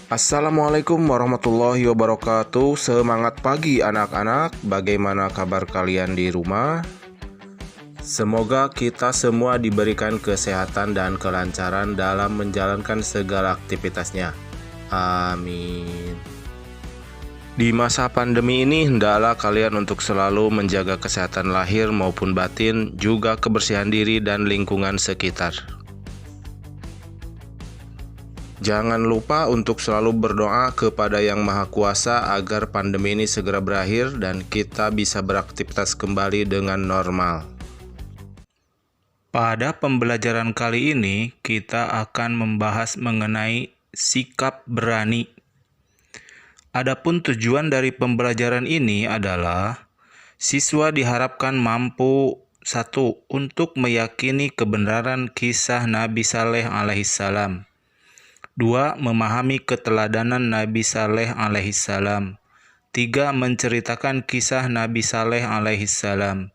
Assalamualaikum warahmatullahi wabarakatuh. Semangat pagi anak-anak. Bagaimana kabar kalian di rumah? Semoga kita semua diberikan kesehatan dan kelancaran dalam menjalankan segala aktivitasnya. Amin. Di masa pandemi ini, hendaklah kalian untuk selalu menjaga kesehatan lahir maupun batin, juga kebersihan diri dan lingkungan sekitar. Jangan lupa untuk selalu berdoa kepada Yang Maha Kuasa agar pandemi ini segera berakhir dan kita bisa beraktivitas kembali dengan normal. Pada pembelajaran kali ini, kita akan membahas mengenai sikap berani. Adapun tujuan dari pembelajaran ini adalah siswa diharapkan mampu 1. Untuk meyakini kebenaran kisah Nabi Saleh alaihissalam. 2. Memahami keteladanan Nabi Saleh alaihissalam. 3. Menceritakan kisah Nabi Saleh alaihissalam.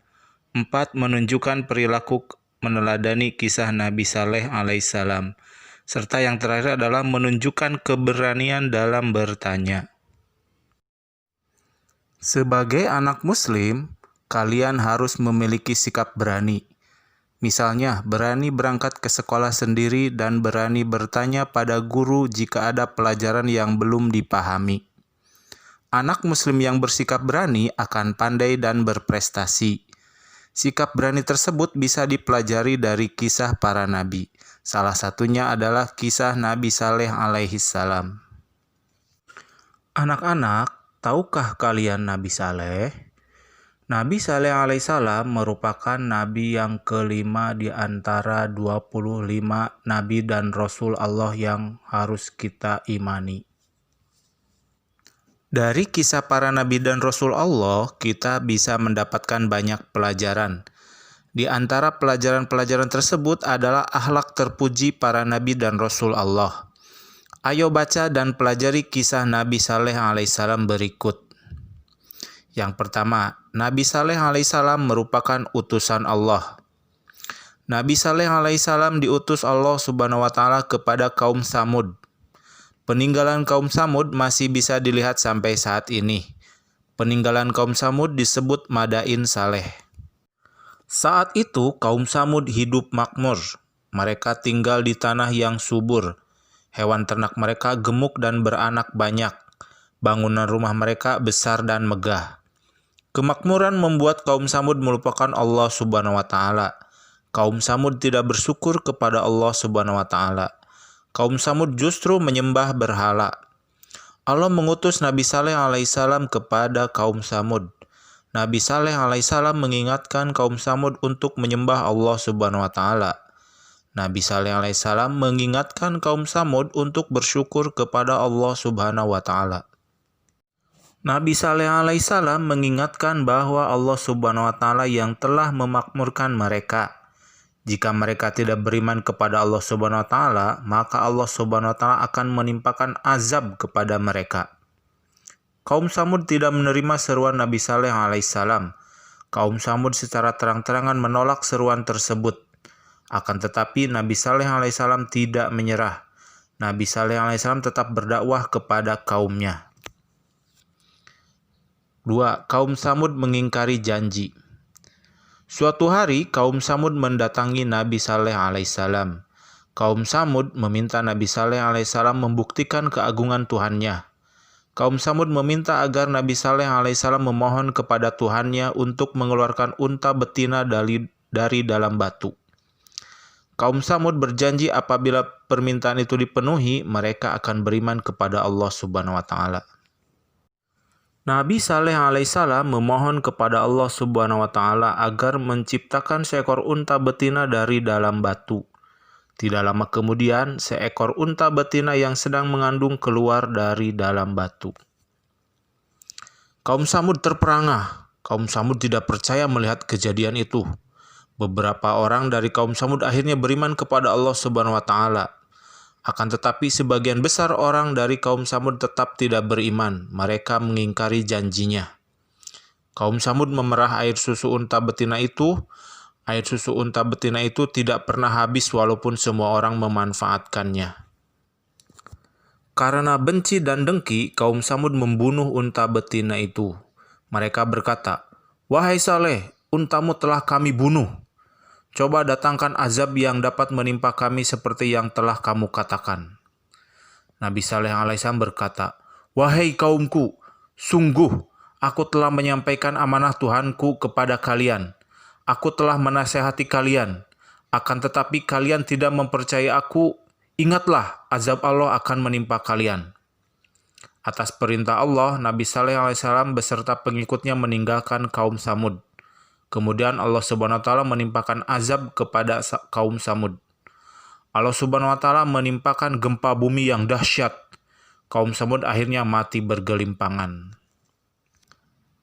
4. Menunjukkan perilaku meneladani kisah Nabi Saleh alaihissalam. Serta yang terakhir adalah menunjukkan keberanian dalam bertanya. Sebagai anak muslim, kalian harus memiliki sikap berani. Misalnya, berani berangkat ke sekolah sendiri dan berani bertanya pada guru jika ada pelajaran yang belum dipahami. Anak muslim yang bersikap berani akan pandai dan berprestasi. Sikap berani tersebut bisa dipelajari dari kisah para nabi. Salah satunya adalah kisah Nabi Saleh alaihissalam. Anak-anak, tahukah kalian Nabi Saleh? Nabi Saleh alaihissalam merupakan nabi yang kelima di antara 25 nabi dan rasul Allah yang harus kita imani. Dari kisah para nabi dan rasul Allah, kita bisa mendapatkan banyak pelajaran. Di antara pelajaran-pelajaran tersebut adalah akhlak terpuji para nabi dan rasul Allah. Ayo baca dan pelajari kisah Nabi Saleh alaihissalam berikut. Yang pertama, Nabi Saleh alaihissalam merupakan utusan Allah. Nabi Saleh alaihissalam diutus Allah subhanahu wa ta'ala kepada kaum Tsamud. Peninggalan kaum Tsamud masih bisa dilihat sampai saat ini. Peninggalan kaum Tsamud disebut Madain Saleh. Saat itu kaum Tsamud hidup makmur. Mereka tinggal di tanah yang subur. Hewan ternak mereka gemuk dan beranak banyak. Bangunan rumah mereka besar dan megah. Kemakmuran membuat kaum Tsamud melupakan Allah subhanahu wa ta'ala. Kaum Tsamud tidak bersyukur kepada Allah subhanahu wa ta'ala. Kaum Tsamud justru menyembah berhala. Allah mengutus Nabi Saleh alaihissalam kepada kaum Tsamud. Nabi Saleh alaihissalam mengingatkan kaum Tsamud untuk menyembah Allah subhanahu wa ta'ala. Nabi Saleh alaihissalam mengingatkan kaum Tsamud untuk bersyukur kepada Allah subhanahu wa ta'ala. Nabi Saleh alaihissalam mengingatkan bahwa Allah subhanahu wa ta'ala yang telah memakmurkan mereka. Jika mereka tidak beriman kepada Allah subhanahu wa ta'ala, maka Allah subhanahu wa ta'ala akan menimpakan azab kepada mereka. Kaum Tsamud tidak menerima seruan Nabi Saleh alaihissalam. Kaum Tsamud secara terang-terangan menolak seruan tersebut. Akan tetapi Nabi Saleh alaihissalam tidak menyerah. Nabi Saleh alaihissalam tetap berdakwah kepada kaumnya. 2. Kaum Tsamud mengingkari janji. Suatu hari, kaum Tsamud mendatangi Nabi Saleh alaihissalam. Kaum Tsamud meminta Nabi Saleh alaihissalam membuktikan keagungan Tuhannya. Kaum Tsamud meminta agar Nabi Saleh alaihissalam memohon kepada Tuhannya untuk mengeluarkan unta betina dari dalam batu. Kaum Tsamud berjanji apabila permintaan itu dipenuhi, mereka akan beriman kepada Allah subhanahu wa ta'ala. Nabi Saleh alaihissalam memohon kepada Allah subhanahu wa ta'ala agar menciptakan seekor unta betina dari dalam batu. Tidak lama kemudian, seekor unta betina yang sedang mengandung keluar dari dalam batu. Kaum Tsamud terperangah. Kaum Tsamud tidak percaya melihat kejadian itu. Beberapa orang dari kaum Tsamud akhirnya beriman kepada Allah subhanahu wa ta'ala. Akan tetapi sebagian besar orang dari kaum Tsamud tetap tidak beriman. Mereka mengingkari janjinya. Kaum Tsamud memerah air susu unta betina itu. Air susu unta betina itu tidak pernah habis walaupun semua orang memanfaatkannya. Karena benci dan dengki, kaum Samud membunuh unta betina itu. Mereka berkata, "Wahai Saleh, untamu telah kami bunuh. Coba datangkan azab yang dapat menimpa kami seperti yang telah kamu katakan." Nabi Saleh alaihissalam berkata, "Wahai kaumku, sungguh aku telah menyampaikan amanah Tuhanku kepada kalian. Aku telah menasehati kalian. Akan tetapi kalian tidak mempercayai aku. Ingatlah, azab Allah akan menimpa kalian." Atas perintah Allah, Nabi Saleh alaihissalam beserta pengikutnya meninggalkan kaum Samud. Kemudian Allah Subhanahu wa taala menimpakan azab kepada kaum Samud. Allah Subhanahu wa taala menimpakan gempa bumi yang dahsyat. Kaum Samud akhirnya mati bergelimpangan.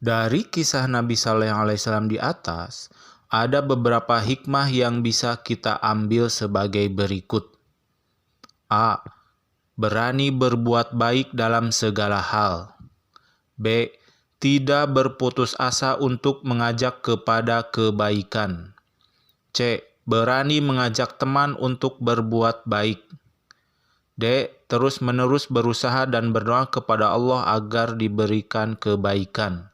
Dari kisah Nabi Saleh alaihissalam di atas, ada beberapa hikmah yang bisa kita ambil sebagai berikut. A. Berani berbuat baik dalam segala hal. B. Tidak berputus asa untuk mengajak kepada kebaikan. C. Berani mengajak teman untuk berbuat baik. D. Terus-menerus berusaha dan berdoa kepada Allah agar diberikan kebaikan.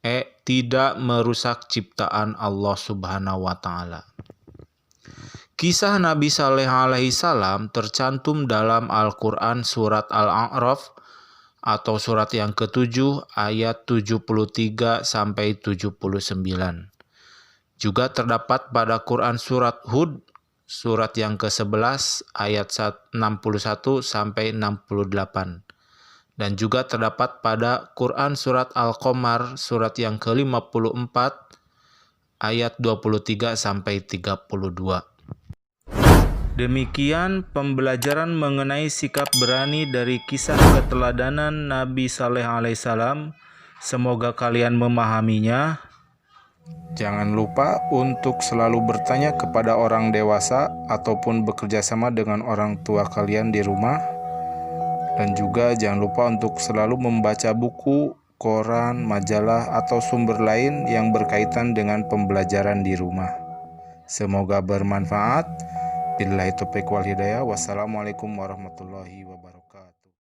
E. Tidak merusak ciptaan Allah Subhanahu wa taala. Kisah Nabi Saleh alaihissalam tercantum dalam Al-Quran surat Al-A'raf atau surat yang ke-7 ayat 73-79. Juga terdapat pada Quran surat Hud surat yang ke-11 ayat 61-68. Dan juga terdapat pada Quran surat Al-Qamar surat yang ke-54 ayat 23-32. Demikian pembelajaran mengenai sikap berani dari kisah keteladanan Nabi Saleh alaihissalam. Semoga kalian memahaminya. Jangan lupa untuk selalu bertanya kepada orang dewasa ataupun bekerja sama dengan orang tua kalian di rumah. Dan juga jangan lupa untuk selalu membaca buku, koran, majalah, atau sumber lain yang berkaitan dengan pembelajaran di rumah. Semoga bermanfaat. Billahi taufiq wal hidayah. Wassalamualaikum warahmatullahi wabarakatuh.